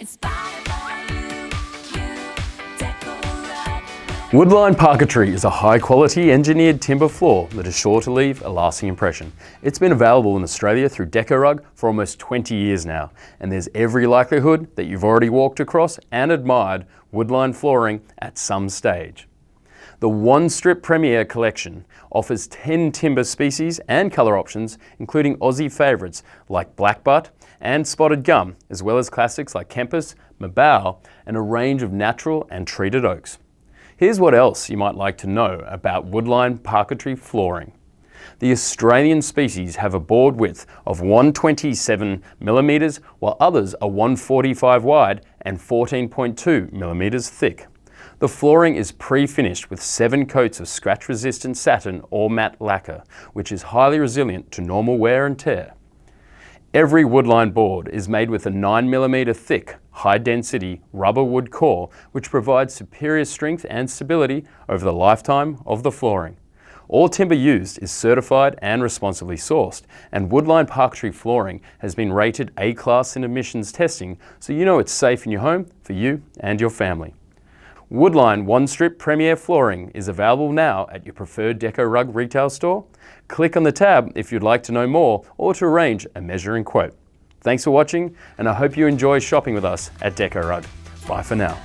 Inspired by you, Deco-Rug. Woodline parquetry is a high-quality engineered timber floor that is sure to leave a lasting impression. It's been available in Australia through Deco-Rug for almost 20 years now, and there's every likelihood that you've already walked across and admired Woodline flooring at some stage. The One Strip Premier collection offers 10 timber species and colour options, including Aussie favourites like blackbutt and spotted gum, as well as classics like Kempas, Mabau, and a range of natural and treated oaks. Here's what else you might like to know about Woodline parquetry flooring. The Australian species have a board width of 127mm, while others are 145 wide and 14.2mm thick. The flooring is pre-finished with 7 coats of scratch-resistant satin or matte lacquer, which is highly resilient to normal wear and tear. Every Woodline board is made with a 9mm thick, high-density rubber wood core, which provides superior strength and stability over the lifetime of the flooring. All timber used is certified and responsibly sourced, and Woodline parquetry flooring has been rated A-class in emissions testing, so you know it's safe in your home for you and your family. Woodline One Strip Premier flooring is available now at your preferred Deco-Rug retail store. Click on the tab if you'd like to know more or to arrange a measuring quote. Thanks for watching, and I hope you enjoy shopping with us at Deco-Rug. Bye for now.